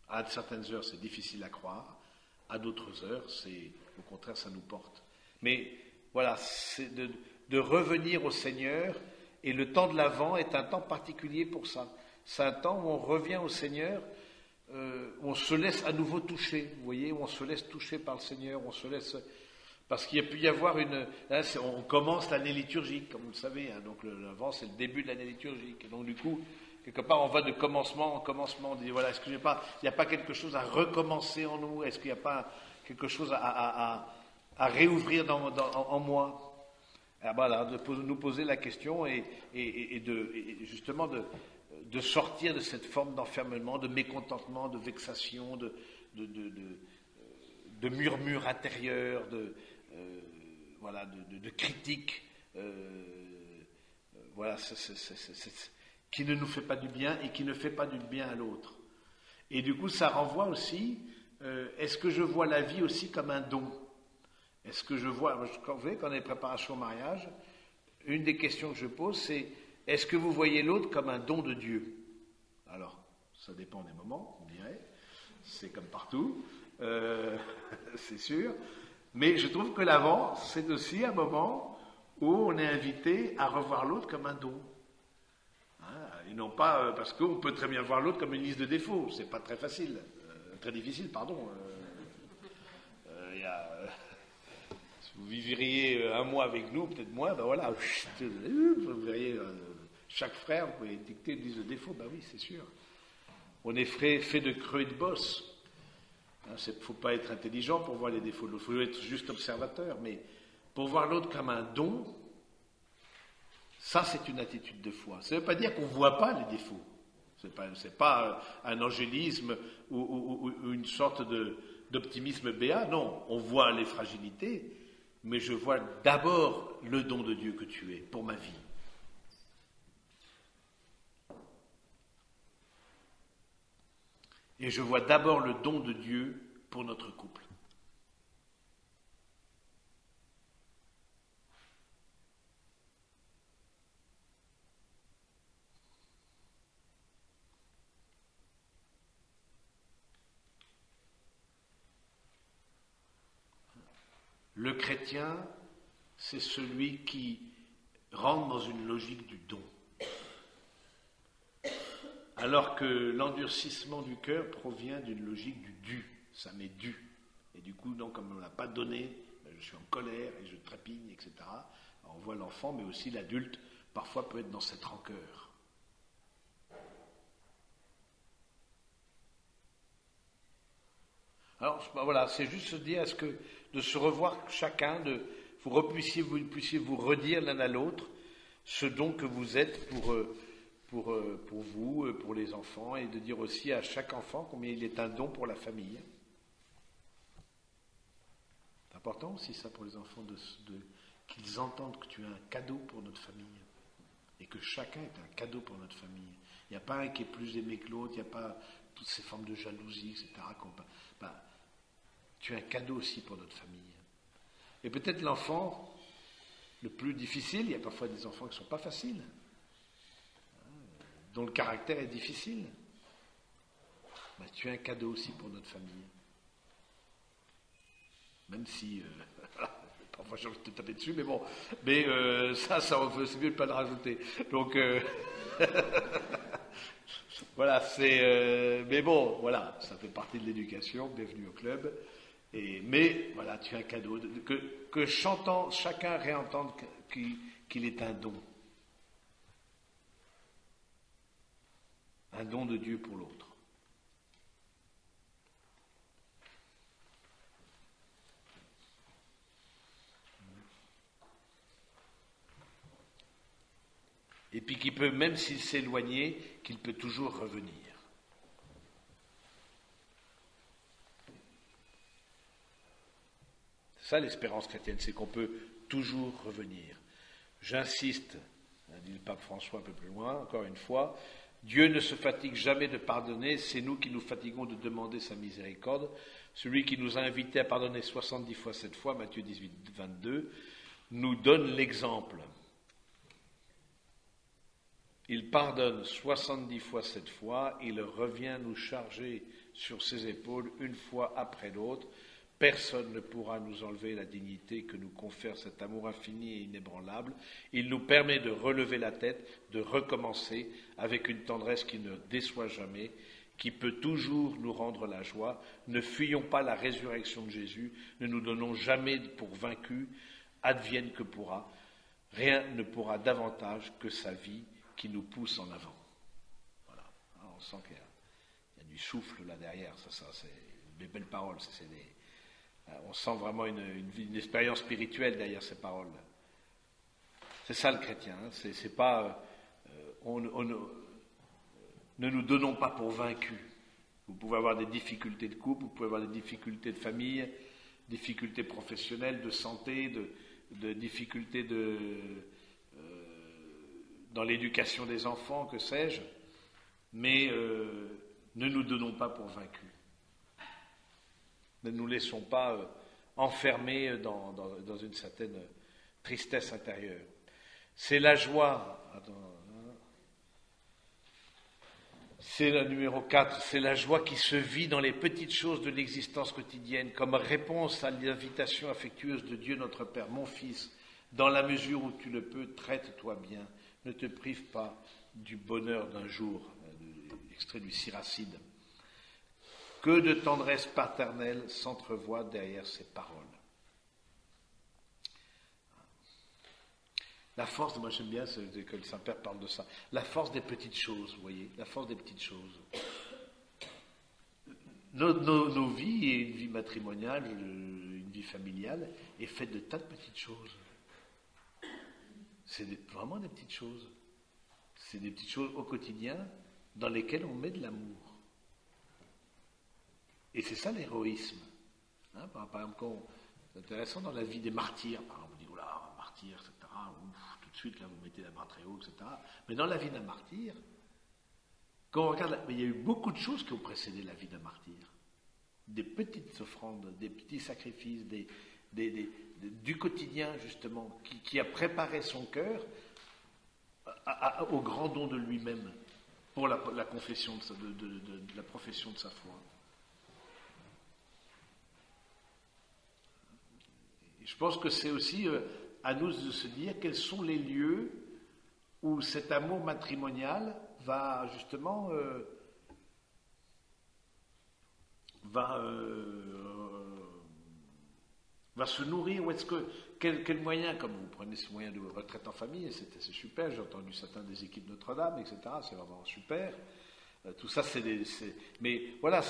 À certaines heures, c'est difficile à croire. À d'autres heures, au contraire, ça nous porte. Mais voilà, c'est de revenir au Seigneur, et le temps de l'Avent est un temps particulier pour ça. C'est un temps où on revient au Seigneur, où on se laisse à nouveau toucher, vous voyez, où on se laisse toucher par le Seigneur, on se laisse... Parce qu'il y a pu y avoir on commence l'année liturgique, comme vous le savez, donc l'Avent, c'est le début de l'année liturgique. Et donc du coup, quelque part, on va de commencement en commencement. On dit, voilà, est-ce qu'il n'y a pas quelque chose à recommencer en nous? Est-ce qu'il n'y a pas quelque chose à réouvrir en moi? Alors voilà, de nous poser la question et justement de sortir de cette forme d'enfermement, de mécontentement, de vexation, de murmure intérieur, de critique, voilà, qui ne nous fait pas du bien et qui ne fait pas du bien à l'autre. Et du coup, ça renvoie aussi, est-ce que je vois la vie aussi comme un don? Est-ce que je vois, vous voyez, quand on est préparation au mariage, une des questions que je pose, c'est, est-ce que vous voyez l'autre comme un don de Dieu? Alors, ça dépend des moments, on dirait, c'est comme partout, c'est sûr, mais je trouve que l'Avent, c'est aussi un moment où on est invité à revoir l'autre comme un don. Et non pas, parce qu'on peut très bien voir l'autre comme une liste de défauts, c'est pas très facile, très difficile, pardon. Si vous vivriez un mois avec nous, peut-être moins, voilà, vous verriez chaque frère, vous pouvez dicter une liste de défauts, oui, c'est sûr. On est fait de creux et de bosses. Il ne faut pas être intelligent pour voir les défauts de l'autre, il faut être juste observateur, mais pour voir l'autre comme un don, ça c'est une attitude de foi. Ça ne veut pas dire qu'on ne voit pas les défauts. C'est pas un angélisme ou une sorte d'optimisme béat, non, on voit les fragilités, mais je vois d'abord le don de Dieu que tu es pour ma vie. Et je vois d'abord le don de Dieu pour notre couple. Le chrétien, c'est celui qui rentre dans une logique du don. Alors que l'endurcissement du cœur provient d'une logique du dû. Ça m'est dû. Et du coup, non, comme on ne l'a pas donné, je suis en colère et je trépigne, etc. Alors, on voit l'enfant, mais aussi l'adulte, parfois peut être dans cette rancœur. Alors voilà, c'est juste se dire, est-ce que de se revoir chacun, vous puissiez vous redire l'un à l'autre ce don que vous êtes pour vous, pour les enfants, et de dire aussi à chaque enfant combien il est un don pour la famille. C'est important aussi ça pour les enfants, qu'ils entendent que tu es un cadeau pour notre famille, et que chacun est un cadeau pour notre famille. Il n'y a pas un qui est plus aimé que l'autre, il n'y a pas toutes ces formes de jalousie, etc. Tu es un cadeau aussi pour notre famille. Et peut-être l'enfant le plus difficile, il y a parfois des enfants qui ne sont pas faciles, dont le caractère est difficile. Tu es un cadeau aussi pour notre famille. Même si, parfois j'ai envie de te taper dessus, mais bon, ça c'est mieux de ne pas le rajouter. Donc, voilà, mais bon, voilà, ça fait partie de l'éducation, bienvenue au club. Mais voilà, tu as un cadeau, que chacun réentende qu'il est un don de Dieu pour l'autre. Et puis qu'il peut, même s'il s'est éloigné, qu'il peut toujours revenir. C'est ça l'espérance chrétienne, c'est qu'on peut toujours revenir. J'insiste, dit le pape François un peu plus loin, encore une fois, Dieu ne se fatigue jamais de pardonner, c'est nous qui nous fatiguons de demander sa miséricorde. Celui qui nous a invités à pardonner 70 fois 7 fois, Matthieu 18, 22, nous donne l'exemple. Il pardonne 70 fois 7 fois, il revient nous charger sur ses épaules une fois après l'autre. Personne ne pourra nous enlever la dignité que nous confère cet amour infini et inébranlable. Il nous permet de relever la tête, de recommencer avec une tendresse qui ne déçoit jamais, qui peut toujours nous rendre la joie. Ne fuyons pas la résurrection de Jésus, ne nous donnons jamais pour vaincus, advienne que pourra. Rien ne pourra davantage que sa vie qui nous pousse en avant. Voilà. Alors, on sent qu'il y a du souffle là derrière, ça c'est des belles paroles, on sent vraiment une expérience spirituelle derrière ces paroles. C'est ça le chrétien, hein. C'est pas, ne nous donnons pas pour vaincus. Vous pouvez avoir des difficultés de couple, vous pouvez avoir des difficultés de famille, difficultés professionnelles, de santé, de difficultés dans l'éducation des enfants, que sais-je, mais ne nous donnons pas pour vaincus. Ne nous laissons pas enfermer dans une certaine tristesse intérieure. C'est la joie. C'est le numéro 4, c'est la joie qui se vit dans les petites choses de l'existence quotidienne, comme réponse à l'invitation affectueuse de Dieu notre Père. Mon fils, dans la mesure où tu le peux, traite-toi bien, ne te prive pas du bonheur d'un jour. Extrait du Siracide. Que de tendresse paternelle s'entrevoit derrière ces paroles. La force, moi j'aime bien que le Saint-Père parle de ça, la force des petites choses, vous voyez, la force des petites choses. Nos vies, et une vie matrimoniale, une vie familiale, est faite de tas de petites choses. C'est vraiment des petites choses. C'est des petites choses au quotidien dans lesquelles on met de l'amour. Et c'est ça l'héroïsme. Hein, par exemple, c'est intéressant dans la vie des martyrs, par exemple, on dit, oula, martyr, etc. Ouf, tout de suite, là, vous mettez la main très haut, etc. Mais dans la vie d'un martyr, quand on regarde, il y a eu beaucoup de choses qui ont précédé la vie d'un martyr. Des petites offrandes, des petits sacrifices, du quotidien, justement, qui a préparé son cœur au grand don de lui-même pour la confession de la profession de sa foi. Et je pense que c'est aussi à nous de se dire quels sont les lieux où cet amour matrimonial va justement Va se nourrir, ou est-ce que, quel moyen, comme vous prenez ce moyen de retraite en famille, c'est super, j'ai entendu certains des équipes Notre-Dame, etc., c'est vraiment super. Tout ça, mais voilà,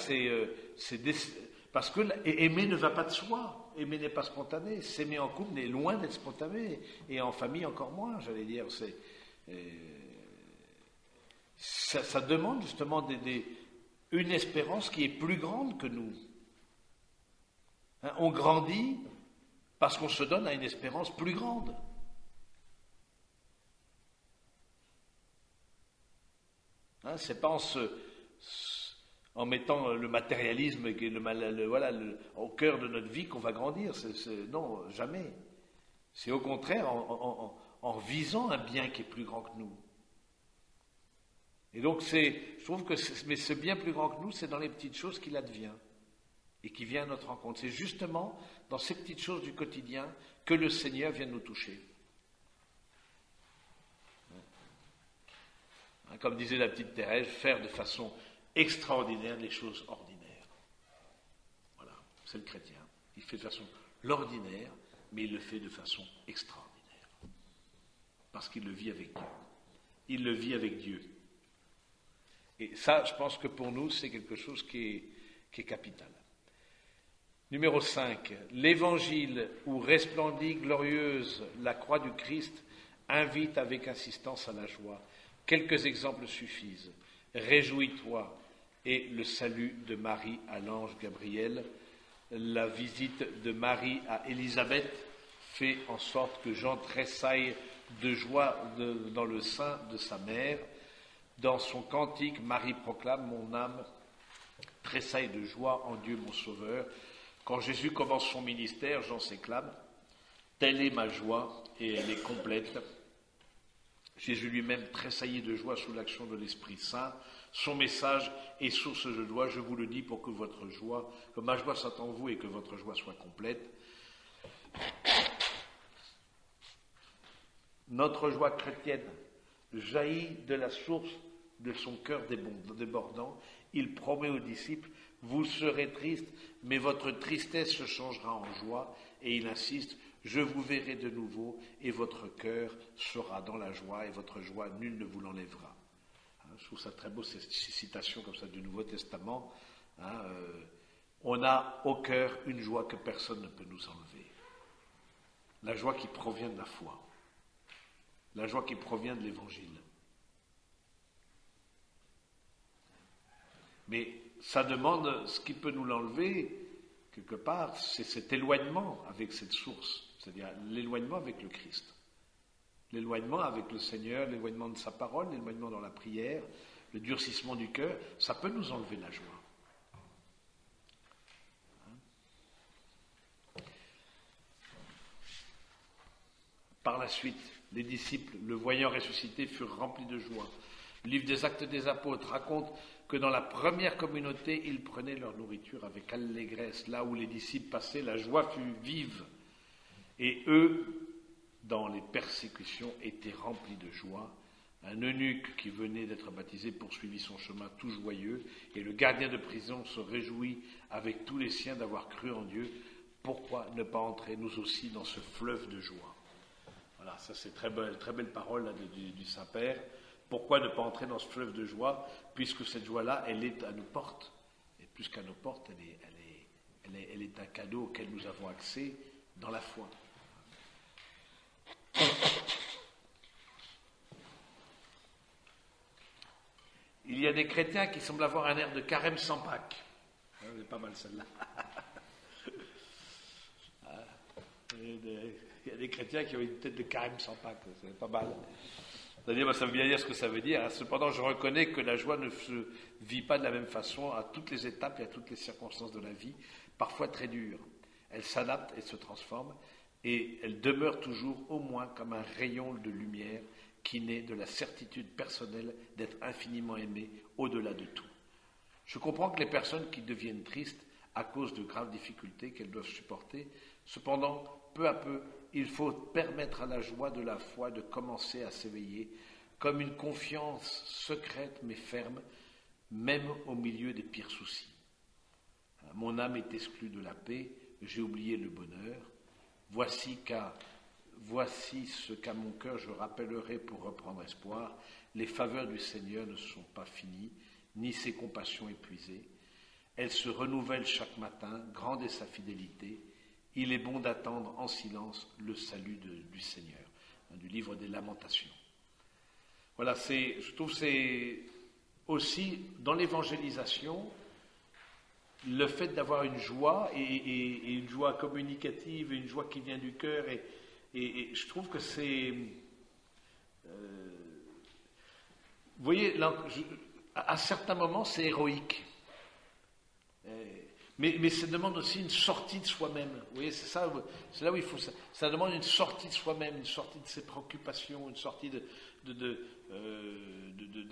parce que aimer ne va pas de soi, aimer n'est pas spontané, s'aimer en couple n'est loin d'être spontané, et en famille encore moins, j'allais dire. Ça demande justement une espérance qui est plus grande que nous. Hein, on grandit parce qu'on se donne à une espérance plus grande. Hein, c'est pas en mettant le matérialisme au cœur de notre vie qu'on va grandir. Non, jamais. C'est au contraire en visant un bien qui est plus grand que nous. Et donc je trouve que mais ce bien plus grand que nous, c'est dans les petites choses qu'il advient et qui vient à notre rencontre. C'est justement dans ces petites choses du quotidien que le Seigneur vient nous toucher. Comme disait la petite Thérèse, faire de façon extraordinaire les choses ordinaires. Voilà, c'est le chrétien. Il fait de façon l'ordinaire, mais il le fait de façon extraordinaire. Parce qu'il le vit avec Dieu. Il le vit avec Dieu. Et ça, je pense que pour nous, c'est quelque chose qui est capital. Numéro 5. L'évangile où resplendit glorieuse la croix du Christ invite avec insistance à la joie. Quelques exemples suffisent. Réjouis-toi et le salut de Marie à l'ange Gabriel. La visite de Marie à Élisabeth fait en sorte que Jean tressaille de joie dans le sein de sa mère. Dans son cantique, Marie proclame « Mon âme tressaille de joie en Dieu mon Sauveur ». Quand Jésus commence son ministère, Jean s'éclame « Telle est ma joie et elle est complète ». Jésus lui-même tressaillit de joie sous l'action de l'Esprit Saint. Son message est source de joie, je vous le dis, pour que ma joie soit en vous et que votre joie soit complète. Notre joie chrétienne jaillit de la source de son cœur débordant. Il promet aux disciples, vous serez tristes, mais votre tristesse se changera en joie. Et il insiste, je vous verrai de nouveau et votre cœur sera dans la joie et votre joie, nul ne vous l'enlèvera. Je trouve ça très beau, ces citations comme ça du Nouveau Testament. On a au cœur une joie que personne ne peut nous enlever. La joie qui provient de la foi. La joie qui provient de l'Évangile. Mais ça demande, ce qui peut nous l'enlever, quelque part, c'est cet éloignement avec cette source, c'est-à-dire l'éloignement avec le Christ. L'éloignement avec le Seigneur, l'éloignement de sa parole, l'éloignement dans la prière, le durcissement du cœur, ça peut nous enlever la joie. Par la suite, les disciples, le voyant ressuscité, furent remplis de joie. Le livre des Actes des Apôtres raconte que dans la première communauté, ils prenaient leur nourriture avec allégresse. Là où les disciples passaient, la joie fut vive. Et eux, dans les persécutions, étaient remplis de joie. Un eunuque qui venait d'être baptisé poursuivit son chemin tout joyeux, et le gardien de prison se réjouit avec tous les siens d'avoir cru en Dieu. Pourquoi ne pas entrer, nous aussi, dans ce fleuve de joie? Voilà, ça c'est très belle parole là, du Saint-Père. Pourquoi ne pas entrer dans ce fleuve de joie, puisque cette joie-là, elle est à nos portes. Et plus qu'à nos portes, elle est un cadeau auquel nous avons accès dans la foi. Il y a des chrétiens qui semblent avoir un air de carême sans Pâques. C'est pas mal celle-là. Il y a des chrétiens qui ont une tête de carême sans Pâques, c'est pas mal. C'est-à-dire, ça veut bien dire ce que ça veut dire. Cependant, je reconnais que la joie ne se vit pas de la même façon à toutes les étapes et à toutes les circonstances de la vie, parfois très dures. Elle s'adapte et se transforme, et elle demeure toujours au moins comme un rayon de lumière qui naît de la certitude personnelle d'être infiniment aimé au-delà de tout. Je comprends que les personnes qui deviennent tristes à cause de graves difficultés qu'elles doivent supporter, cependant, peu à peu, il faut permettre à la joie de la foi de commencer à s'éveiller comme une confiance secrète mais ferme, même au milieu des pires soucis. Mon âme est exclue de la paix, j'ai oublié le bonheur. Voici ce qu'à mon cœur je rappellerai pour reprendre espoir. Les faveurs du Seigneur ne sont pas finies, ni ses compassions épuisées. Elles se renouvellent chaque matin, grande est sa fidélité. Il est bon d'attendre en silence le salut du Seigneur. Du livre des Lamentations. Voilà, je trouve que c'est aussi dans l'évangélisation, le fait d'avoir une joie et une joie communicative, et une joie qui vient du cœur, et je trouve que c'est... vous voyez, là, à certains moments, c'est héroïque. Mais ça demande aussi une sortie de soi-même. Vous voyez, c'est là où il faut... Ça demande une sortie de soi-même, une sortie de ses préoccupations, une sortie de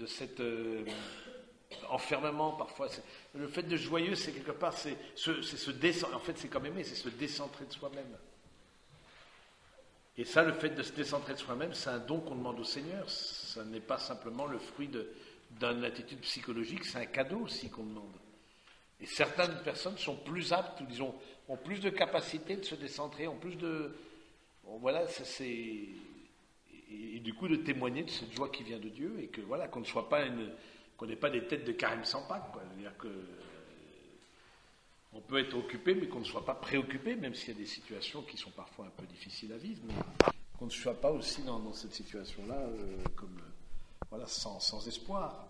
cet enfermement parfois. Le fait de joyeux, c'est quelque part, c'est se descendre. En fait, c'est comme aimer, c'est se décentrer de soi-même. Et ça, le fait de se décentrer de soi-même, c'est un don qu'on demande au Seigneur. Ça n'est pas simplement le fruit d'une attitude psychologique, c'est un cadeau aussi qu'on demande. Et certaines personnes sont plus aptes, ou disons, ont plus de capacité de se décentrer, ont plus de... Voilà, et du coup de témoigner de cette joie qui vient de Dieu, et que voilà, qu'on n'ait pas des têtes de carême sans Pâques, quoi. C'est-à-dire que on peut être occupé, mais qu'on ne soit pas préoccupé, même s'il y a des situations qui sont parfois un peu difficiles à vivre, mais qu'on ne soit pas aussi dans cette situation-là, voilà, sans espoir.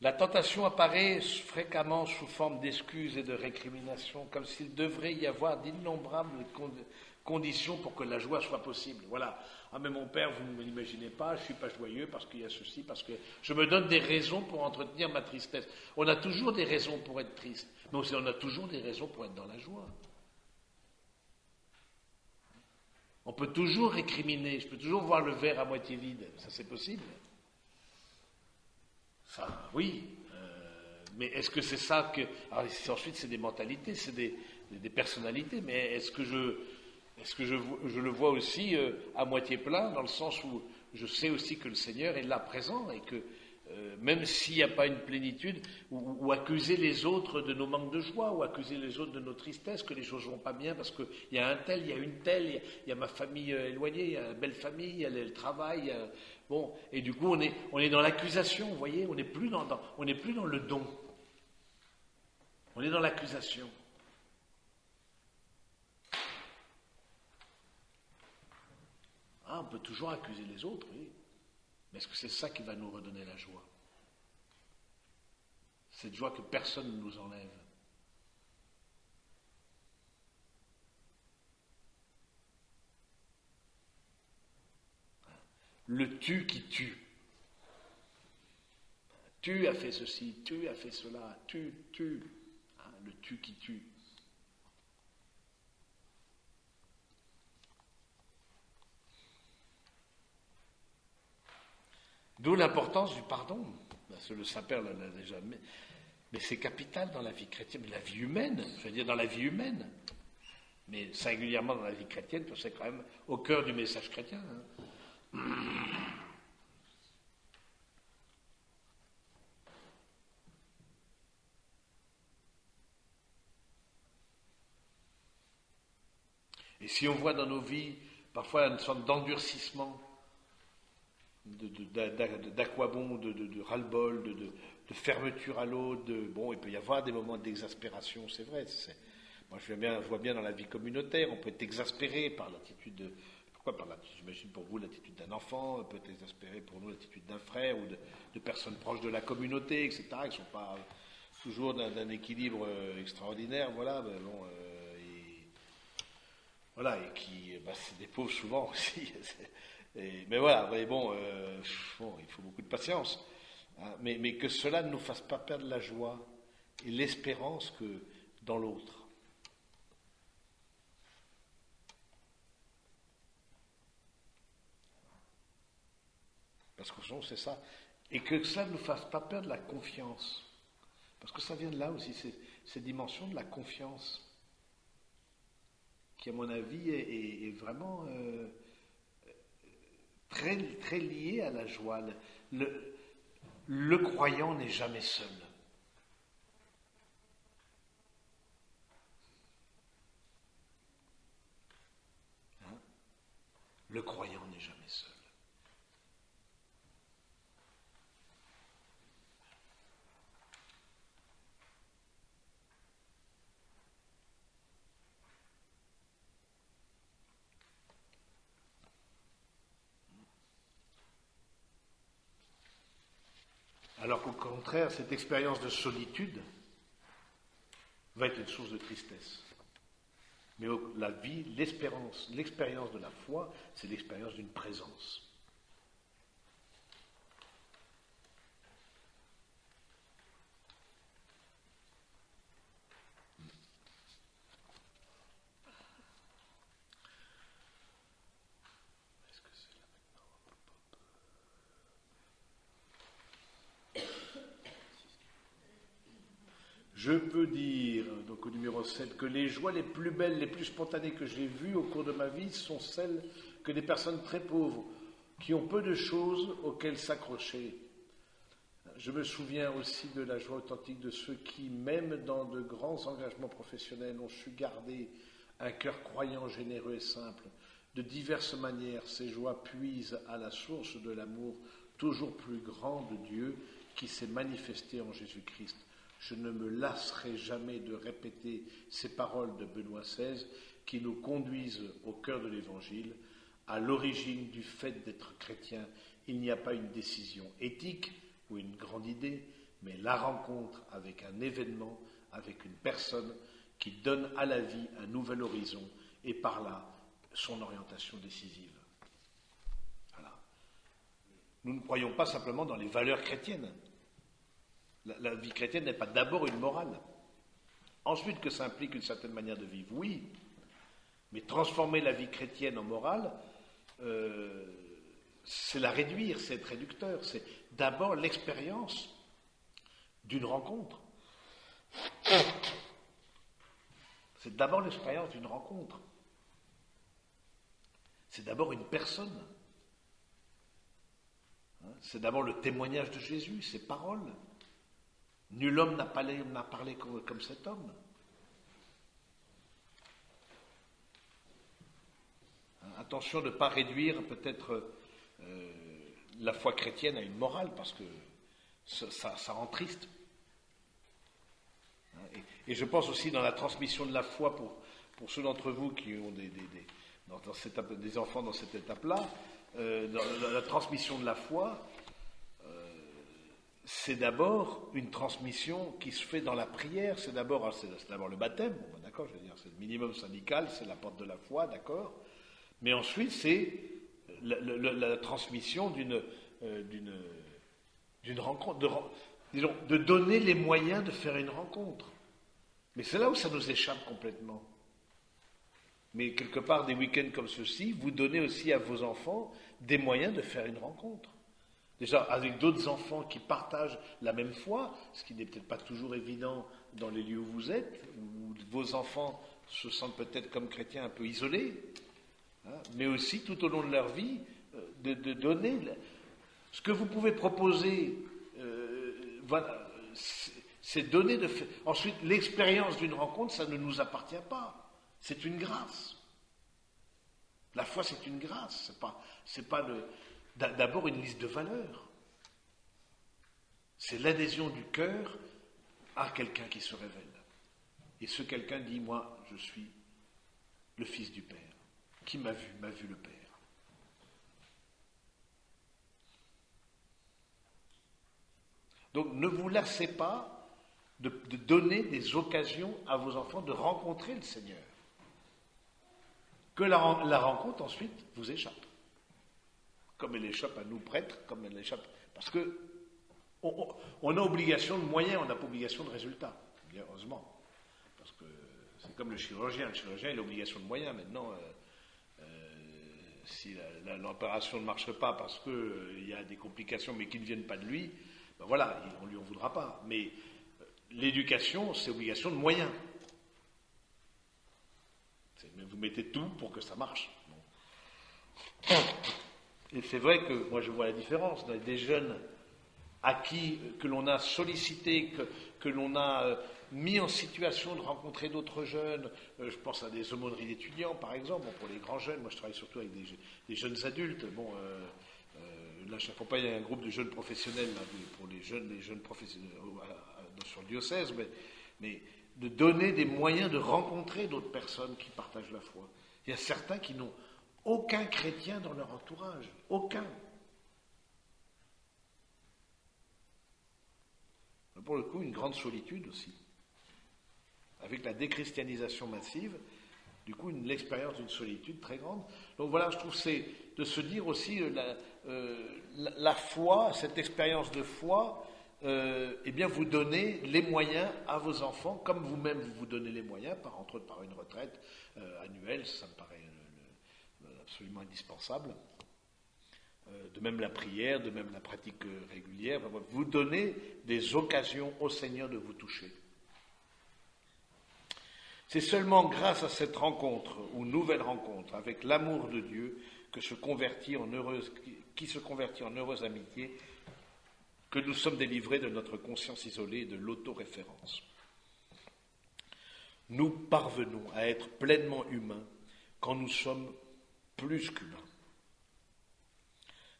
La tentation apparaît fréquemment sous forme d'excuses et de récriminations, comme s'il devrait y avoir d'innombrables conditions pour que la joie soit possible. Voilà. Ah, mais mon père, vous ne l'imaginez pas, je ne suis pas joyeux parce qu'il y a ceci, parce que je me donne des raisons pour entretenir ma tristesse. On a toujours des raisons pour être triste, mais aussi on a toujours des raisons pour être dans la joie. On peut toujours récriminer, je peux toujours voir le verre à moitié vide, ça c'est possible. Ça, oui, mais est-ce que c'est ça que... Alors, ensuite, c'est des mentalités, c'est des personnalités, mais est-ce que je le vois aussi à moitié plein, dans le sens où je sais aussi que le Seigneur est là présent, et que même s'il n'y a pas une plénitude, ou accuser les autres de nos manques de joie, ou accuser les autres de nos tristesses, que les choses ne vont pas bien, parce qu'il y a un tel, il y a une telle, il y a ma famille éloignée, il y a la belle famille, il y a le travail... Bon, et du coup, on est dans l'accusation, vous voyez, on n'est plus dans le don. On est dans l'accusation. Ah, on peut toujours accuser les autres, oui. Mais est-ce que c'est ça qui va nous redonner la joie? Cette joie que personne ne nous enlève. Le tu qui tue. Tu as fait ceci, tu as fait cela, tu. Le tu qui tue. D'où l'importance du pardon. Le Saint-Père l'a déjà mis. Mais c'est capital dans la vie chrétienne, mais la vie humaine, je veux dire dans la vie humaine. Mais singulièrement dans la vie chrétienne, parce que c'est quand même au cœur du message chrétien. Et si on voit dans nos vies parfois une sorte d'endurcissement, d'aquabon, de ras-le-bol, de fermeture à l'autre, bon, il peut y avoir des moments d'exaspération, c'est vrai. Moi, je vois bien dans la vie communautaire, on peut être exaspéré par l'attitude j'imagine pour vous l'attitude d'un enfant, peut être exaspéré pour nous l'attitude d'un frère ou de personnes proches de la communauté, etc., qui ne sont pas toujours d'un équilibre extraordinaire, voilà, mais bon, voilà, et qui, c'est des pauvres souvent aussi. Mais voilà, mais bon, il faut beaucoup de patience. Hein, mais que cela ne nous fasse pas perdre la joie et l'espérance que dans l'autre. Parce qu'au fond, c'est ça. Et que cela ne nous fasse pas perdre la confiance. Parce que ça vient de là aussi, cette dimension de la confiance, qui à mon avis est vraiment très, très liée à la joie. Le croyant n'est jamais seul. Le croyant n'est jamais seul. Alors qu'au contraire, cette expérience de solitude va être une source de tristesse. Mais la vie, l'expérience de la foi, c'est l'expérience d'une présence. Je peux dire, donc au numéro 7, que les joies les plus belles, les plus spontanées que j'ai vues au cours de ma vie sont celles que des personnes très pauvres, qui ont peu de choses auxquelles s'accrocher. Je me souviens aussi de la joie authentique de ceux qui, même dans de grands engagements professionnels, ont su garder un cœur croyant, généreux et simple. De diverses manières, ces joies puisent à la source de l'amour toujours plus grand de Dieu qui s'est manifesté en Jésus-Christ. Je ne me lasserai jamais de répéter ces paroles de Benoît XVI qui nous conduisent au cœur de l'Évangile. À l'origine du fait d'être chrétien, il n'y a pas une décision éthique ou une grande idée, mais la rencontre avec un événement, avec une personne qui donne à la vie un nouvel horizon et par là son orientation décisive. Voilà. Nous ne croyons pas simplement dans les valeurs chrétiennes. La vie chrétienne n'est pas d'abord une morale. Ensuite, que ça implique une certaine manière de vivre, oui. Mais transformer la vie chrétienne en morale, c'est la réduire, c'est être réducteur. C'est d'abord l'expérience d'une rencontre. C'est d'abord l'expérience d'une rencontre. C'est d'abord une personne. C'est d'abord le témoignage de Jésus, ses paroles. Nul homme n'a parlé comme cet homme. Attention de ne pas réduire peut-être la foi chrétienne à une morale, parce que ça rend triste. Et je pense aussi dans la transmission de la foi, pour ceux d'entre vous qui ont des enfants dans cette étape-là, dans la transmission de la foi, c'est d'abord une transmission qui se fait dans la prière, c'est d'abord le baptême, bon, d'accord, je veux dire, c'est le minimum syndical, c'est la porte de la foi, d'accord, mais ensuite c'est la transmission d'une rencontre, de donner les moyens de faire une rencontre. Mais c'est là où ça nous échappe complètement. Mais quelque part, des week-ends comme ceux-ci, vous donnez aussi à vos enfants des moyens de faire une rencontre. Déjà, avec d'autres enfants qui partagent la même foi, ce qui n'est peut-être pas toujours évident dans les lieux où vous êtes, où vos enfants se sentent peut-être comme chrétiens un peu isolés, mais aussi tout au long de leur vie, de donner. Ce que vous pouvez proposer, voilà, c'est donner Ensuite, l'expérience d'une rencontre, ça ne nous appartient pas. C'est une grâce. La foi, c'est une grâce. C'est pas d'abord une liste de valeurs. C'est l'adhésion du cœur à quelqu'un qui se révèle. Et ce quelqu'un dit, moi, je suis le Fils du Père. Qui m'a vu le Père. Donc ne vous lassez pas de donner des occasions à vos enfants de rencontrer le Seigneur. Que la rencontre ensuite vous échappe. Comme elle échappe à nous prêtres, comme elle échappe. Parce que on a obligation de moyens, on n'a pas obligation de résultats. Bien heureusement. Parce que c'est comme le chirurgien. Le chirurgien, il a obligation de moyens. Maintenant, si l'opération ne marche pas parce qu'il y a des complications mais qui ne viennent pas de lui, ben voilà, on ne lui en voudra pas. Mais l'éducation, c'est obligation de moyens. Mais vous mettez tout pour que ça marche. Bon. Et c'est vrai que moi je vois la différence. Dans des jeunes que l'on a sollicité, que l'on a mis en situation de rencontrer d'autres jeunes. Je pense à des aumôneries d'étudiants, par exemple. Bon, pour les grands jeunes, moi je travaille surtout avec des jeunes adultes. Bon, là, j'accompagne un groupe de jeunes professionnels là, pour les jeunes professionnels sur le diocèse, mais de donner des moyens de rencontrer d'autres personnes qui partagent la foi. Il y a certains qui n'ont aucun chrétien dans leur entourage, aucun. Pour le coup, une grande solitude aussi. Avec la déchristianisation massive, du coup, l'expérience d'une solitude très grande. Donc voilà, je trouve c'est de se dire aussi la foi, cette expérience de foi, eh bien, vous donnez les moyens à vos enfants, comme vous-même vous donnez les moyens, entre autres par une retraite annuelle, ça me paraît absolument indispensable. De même la prière, de même la pratique régulière, vous donnez des occasions au Seigneur de vous toucher. C'est seulement grâce à cette rencontre ou nouvelle rencontre avec l'amour de Dieu qui se convertit en heureuse amitié que nous sommes délivrés de notre conscience isolée et de l'autoréférence. Nous parvenons à être pleinement humains quand nous sommes plus qu'humains.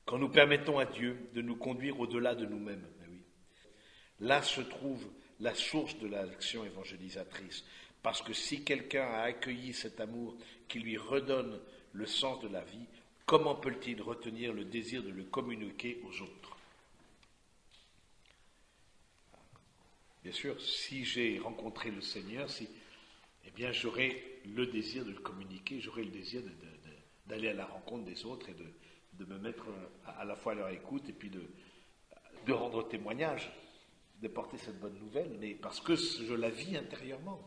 Quand nous permettons à Dieu de nous conduire au-delà de nous-mêmes, oui. Là se trouve la source de l'action évangélisatrice. Parce que si quelqu'un a accueilli cet amour qui lui redonne le sens de la vie, comment peut-il retenir le désir de le communiquer aux autres? Bien sûr, si j'ai rencontré le Seigneur, eh bien j'aurai le désir de le communiquer, j'aurai le désir d'aller à la rencontre des autres et de me mettre à la fois à leur écoute et puis de rendre témoignage, de porter cette bonne nouvelle, mais parce que je la vis intérieurement.